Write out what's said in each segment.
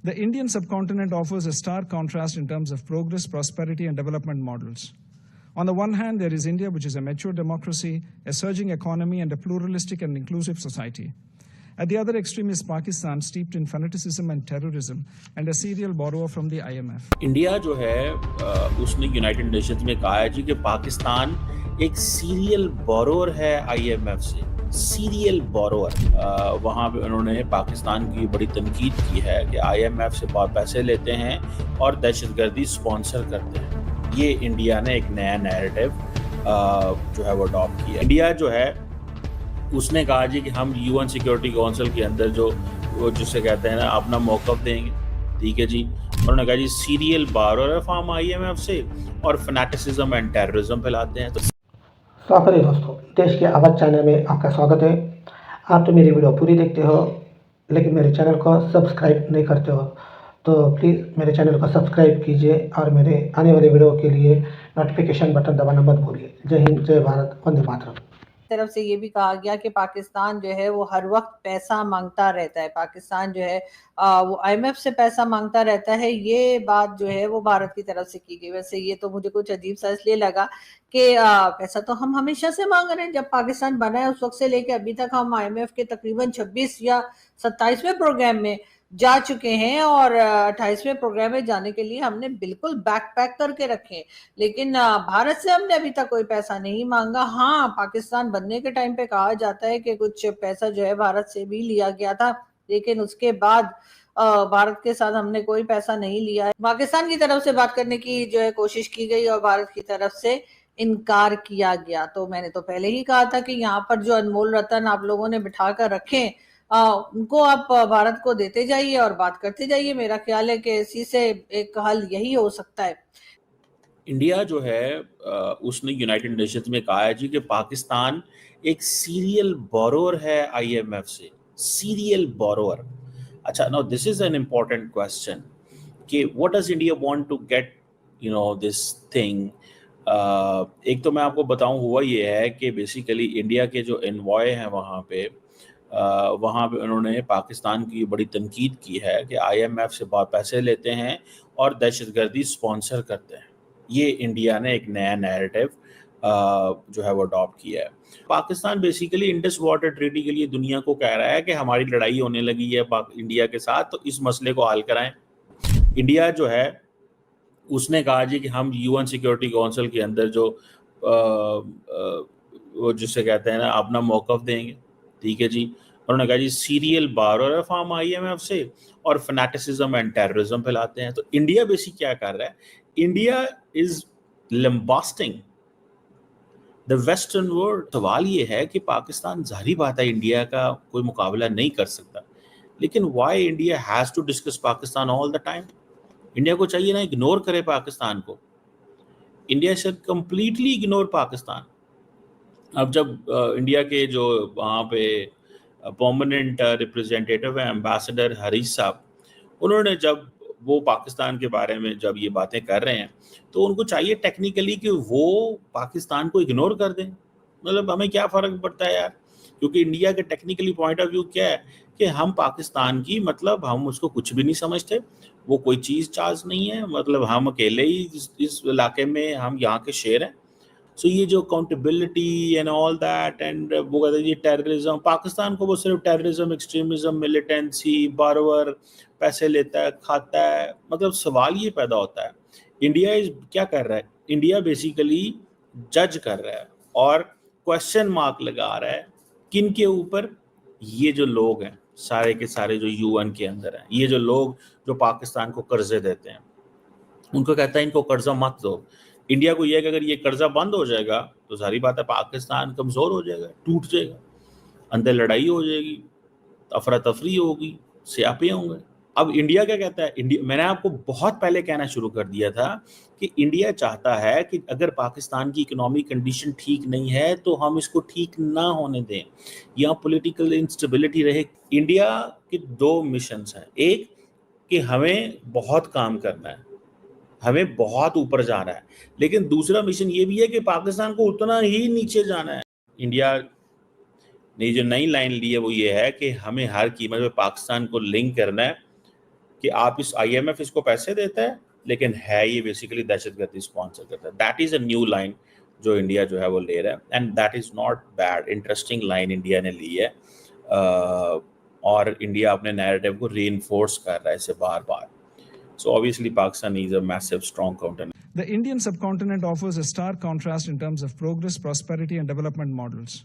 The Indian subcontinent offers a stark contrast in terms of progress, prosperity, and development models. On the one hand, there is India, which is a mature democracy, a surging economy, and a pluralistic and inclusive society. At the other extreme is Pakistan, steeped in fanaticism and terrorism, and a serial borrower from the IMF. India जो है उसने United Nations में कहा है जी कि पाकिस्तान एक serial borrower है IMF से, सीरियल बोरोअर। वहाँ पे उन्होंने पाकिस्तान की बड़ी तनकीद की है कि IMF से बहुत पैसे लेते हैं और दहशतगर्दी स्पॉन्सर करते हैं। ये इंडिया ने एक नया नैरेटिव जो है वो अडॉप्ट किया। इंडिया जो है उसने कहा जी कि हम UN सिक्योरिटी काउंसिल के अंदर जो जिसे कहते हैं ना अपना मौक़िफ़ देंगे, ठीक है जी। उन्होंने कहा जी सीरियल बोरोअर फॉर्म IMF से और फैनेटिसिज्म एंड टेररिज्म फैलाते हैं। तो स्वागत है दोस्तों, देश के आवाज़ चैनल में आपका स्वागत है। आप तो मेरी वीडियो पूरी देखते हो लेकिन मेरे चैनल को सब्सक्राइब नहीं करते हो, तो प्लीज़ मेरे चैनल को सब्सक्राइब कीजिए और मेरे आने वाले वीडियो के लिए नोटिफिकेशन बटन दबाना मत भूलिए। जय हिंद, जय भारत, वंदे मातरम। तरफ से ये भी कहा गया कि पाकिस्तान जो है वो हर वक्त पैसा मांगता रहता है, पाकिस्तान जो है वो IMF से पैसा मांगता रहता है। ये बात जो है वो भारत की तरफ से की गई। वैसे ये तो मुझे कुछ अजीब सा इसलिए लगा कि पैसा तो हम हमेशा से मांग रहे हैं, जब पाकिस्तान बना है उस वक्त से लेके अभी तक हम IMF के तकरीबन 26 या 27वें प्रोग्राम में जा चुके हैं और 28वें प्रोग्राम में जाने के लिए हमने बिल्कुल बैकपैक करके रखे, लेकिन भारत से हमने अभी तक कोई पैसा नहीं मांगा। हाँ, पाकिस्तान बनने के टाइम पे कहा जाता है कि कुछ पैसा जो है भारत से भी लिया गया था, लेकिन उसके बाद भारत के साथ हमने कोई पैसा नहीं लिया है। पाकिस्तान की तरफ से बात करने की जो है कोशिश की गई और भारत की तरफ से इनकार किया गया। तो मैंने तो पहले ही कहा था कि यहाँ पर जो अनमोल रतन आप लोगों ने बिठा कर रखे उनको आप भारत को देते जाइए और बात करते जाइए। मेरा ख्याल है कि इसी से एक हल यही हो सकता है। इंडिया जो है उसने यूनाइटेड नेशंस में कहा है जी कि पाकिस्तान एक सीरियल बोरोअर है IMF से, सीरियल बोरोअर। अच्छा, now this is an important question कि what does India want to get this thing. एक तो मैं आपको बताऊं हुआ ये है कि बेसिकली इंडिया के जो एनवॉय हैं वहाँ पे उन्होंने पाकिस्तान की बड़ी तनकीद की है कि IMF से बहुत पैसे लेते हैं और दहशतगर्दी स्पॉन्सर करते हैं। ये इंडिया ने एक नया नैरेटिव जो है वो अडॉप्ट किया है। Pakistan basically Indus water treaty के लिए दुनिया को कह रहा है कि हमारी लड़ाई होने लगी है इंडिया के साथ, तो इस मसले को हल कराएं। इंडिया जो है उसने कहा जी कि हम UN सिक्योरिटी काउंसिल के अंदर जो वो जिसे कहते हैं ना अपना मौक़िफ़ देंगे, ठीक है जी। उन्होंने कहा जी सीरियल बोरोअर फॉर्म IMF से और फैनेटिसिज्म एंड टेररिज्म फैलाते हैं। तो इंडिया बेसिक क्या कर रहा है, India is lambasting the western world. सवाल ये है कि पाकिस्तान, जाहिर बात है इंडिया का कोई मुकाबला नहीं कर सकता, लेकिन why India has to discuss Pakistan all the time. India को चाहिए ना इग्नोर करे पाकिस्तान को, India should completely ignore Pakistan. अब जब इंडिया के जो वहाँ पे परमानेंट रिप्रेजेंटेटिव है एम्बेसडर हरीश साहब, उन्होंने जब वो पाकिस्तान के बारे में जब ये बातें कर रहे हैं तो उनको चाहिए टेक्निकली कि वो पाकिस्तान को इग्नोर कर दें। मतलब हमें क्या फ़र्क पड़ता है यार, क्योंकि इंडिया के टेक्निकली पॉइंट ऑफ व्यू क्या है कि हम पाकिस्तान की मतलब हम उसको कुछ भी नहीं समझते, वो कोई चीज़ चार्ज नहीं है, मतलब हम अकेले ही इस इलाके में हम यहाँ के शेर हैं। सो ये जो accountability and all that and वो कहते हैं ये टेररिज्म, पाकिस्तान को वो सिर्फ टेररिज्म, एक्सट्रीमिज्म, मिलिटेंसी, बारोवर, पैसे लेता है, खाता है। मतलब सवाल ये पैदा होता है इंडिया क्या कर रहा है, इंडिया बेसिकली जज कर रहा है और क्वेश्चन मार्क लगा रहा है किन के ऊपर, ये जो लोग हैं सारे के सारे जो UN के अंदर हैं, ये जो लोग जो पाकिस्तान को कर्जे देते हैं, उनको कहता है इनको कर्जा मत दो। इंडिया को यह है कि अगर ये कर्जा बंद हो जाएगा तो सारी बात है पाकिस्तान कमज़ोर हो जाएगा, टूट जाएगा, अंदर लड़ाई हो जाएगी, अफरा तफरी होगी, स्यापे होंगे। अब इंडिया क्या कहता है, मैंने आपको बहुत पहले कहना शुरू कर दिया था कि इंडिया चाहता है कि अगर पाकिस्तान की इकोनॉमिक कंडीशन ठीक नहीं है तो हम इसको ठीक ना होने दें, यहाँ पॉलिटिकल इंस्टेबिलिटी रहे। इंडिया के दो मिशंस हैं, एक कि हमें बहुत काम करना है, हमें बहुत ऊपर जाना है, लेकिन दूसरा मिशन ये भी है कि पाकिस्तान को उतना ही नीचे जाना है। इंडिया ने जो नई लाइन ली है वो ये है कि हमें हर कीमत पे पाकिस्तान को लिंक करना है कि आप इस IMF इसको पैसे देता है लेकिन है ये बेसिकली दहशतगर्दी स्पॉन्सर करता है. That is a new line जो इंडिया जो है वो ले रहा है, and that is not bad. Interesting line India ने ली है और इंडिया अपने नैरेटिव को रीइंफोर्स कर रहा है इसे बार बार. So obviously Pakistan is a massive strong counter. The Indian subcontinent offers a stark contrast in terms of progress, prosperity, and development models.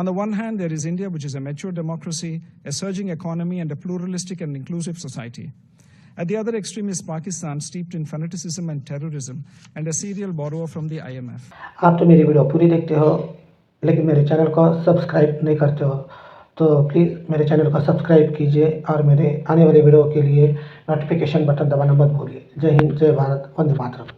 On the one hand, there is India, which is a mature democracy, a surging economy, and a pluralistic and inclusive society. At the other extreme is Pakistan, steeped in fanaticism and terrorism, and a serial borrower from the IMF. आप तो मेरी video पूरी देखते हो लेकिन मेरे channel को subscribe नहीं करते हो, तो प्लीज़ मेरे चैनल को सब्सक्राइब कीजिए और मेरे आने वाले वीडियो के लिए नोटिफिकेशन बटन दबाना मत भूलिए. जय हिंद, जय भारत, वंदे मातरम.